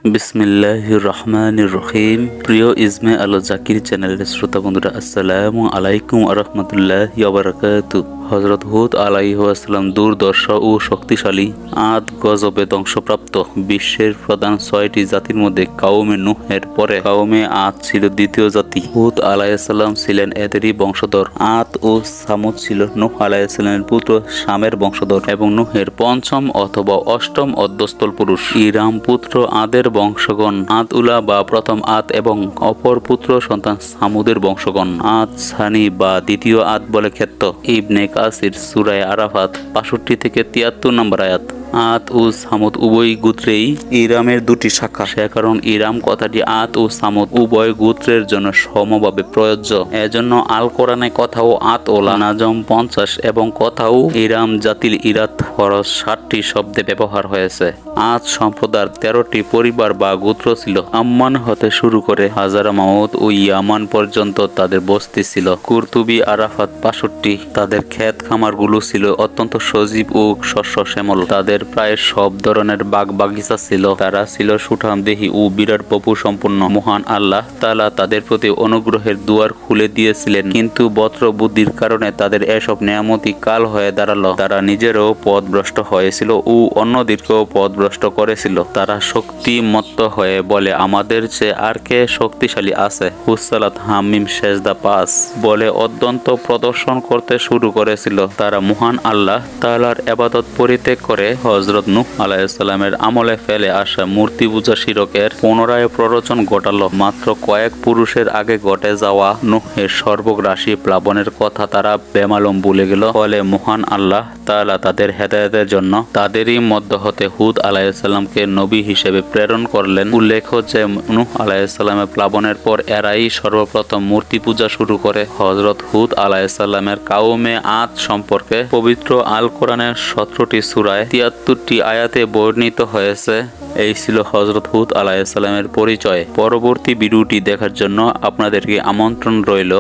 বিসমিল্লাহির রহমানির রহিম। প্রিয় ইসমে আলো জাকির চ্যানেলের শ্রোতা বন্ধুরা, আসসালামু আলাইকুম ওয়া রাহমাতুল্লাহি ওয়া বারাকাতুহু। হযরত হুদ আলাইহিসসালাম দুর্দর্শ ও শক্তিশালী আদ গজবে ধ্বংসপ্রাপ্ত বিশ্বের প্রধান ৬টি জাতির মধ্যে কওমে নূহের পরে কওমে আদ ছিল দ্বিতীয় জাতি। হুদ আলাইহিসসালাম ছিলেন এদেরই বংশধর। আদ ও সামুদ ছিল নূহ আলাইহিসসালামের পুত্র শামের বংশধর এবং নূহের পঞ্চম অথবা অষ্টম অধ্যস্থল পুরুষ। ইরাম পুত্র আদের বংশগণ আদ উলা বা প্রথম আদ এবং অপর পুত্র সন্তান সামুদের বংশগণ আদ সানি বা দ্বিতীয় আদ বলে খ্যাত। ইবনে কাসির সূরা আরাফাত ৬৫ থেকে ৭৩ নম্বর আয়াত। আদ ও সামুদ উভয় গোত্রেই ইরামের দুটি শাখা। সে কারণ ইরাম কথাটি আদ ও সামুদ উভয় গোত্রের জন্য সমভাবে প্রযোজ্য। এজন্য আল কোরআনে কথাও আদ ও নাজম ৫০ এবং কথাও ইরাম জাতির ইরাত ফরজ ৬০টি শব্দে ব্যবহার হয়েছে। আদ সম্প্রদায়ের ১৩টি পরিবার বা গোত্র ছিল। আম্মান হতে শুরু করে হাজারা মাউদ ও ইয়ামান পর্যন্ত তাদের বস্তি ছিল। কুরতুবী আরাফাত ৬৫। তাদের ক্ষেত খামারগুলো ছিল অত্যন্ত সজীব ও শস্য শ্যামল। তাদের প্রায় সব ধরনের বাগ বাগিচা ছিল। তারা ছিল সুঠামদেহী ও বিরাট বপু সম্পন্ন। মহান আল্লাহ তাআলা তাদের প্রতি অনুগ্রহের দুয়ার খুলে দিয়েছিলেন, কিন্তু বত্র বুদ্ধির কারণে তাদের এসব নেয়ামতি কাল হয়ে দাঁড়ালো। তারা নিজেরও পথভ্রষ্ট হয়েছিল ও অন্যদেরকেও পথভ্রষ্ট করেছিল। তারা শক্তিমত্ত হয়ে বলে, আমাদের চেয়ে আর কে শক্তিশালী আছে। হুসসালাত হামিম সেজদা ৫ বলে অত্যন্ত প্রদর্শন করতে শুরু করেছিল। তারা মহান আল্লাহ তাআলার ইবাদত পরিত্যাগ করে হযরত নূহ আলাইহিসসালামের আমলে ফেলে আসা মূর্তি পূজা শিরকের পুনরায় প্ররোচন ঘটালো। মাত্র কয়েক পুরুষের আগে ঘটে যাওয়া নূহের সর্বগ্রাসী প্লাবনের কথা তারা বেমালুম ভুলে গেল। ফলে মহান আল্লাহ তাআলা তাদের হেদায়েতের জন্য তাদেরই মধ্য হতে হুদ আলাইহিসসালামকে নবী হিসেবে প্রেরণ করলেন। উল্লেখ্য যে নূহ আলাইহিসসালামের প্লাবনের পর এরাই সর্বপ্রথম মূর্তি পূজা শুরু করে। হযরত হুদ আলাইহিসসালামের কওমে আদ সম্পর্কে পবিত্র আল কোরআনের ১৭টি সূরায় ৭৩টি আয়াতে বর্ণিত হয়েছে। এই ছিল হযরত হুদ আলাইহিসসালামের পরিচয়। পরবর্তী ভিডিওটি দেখার জন্য আপনাদেরকে আমন্ত্রণ রইল।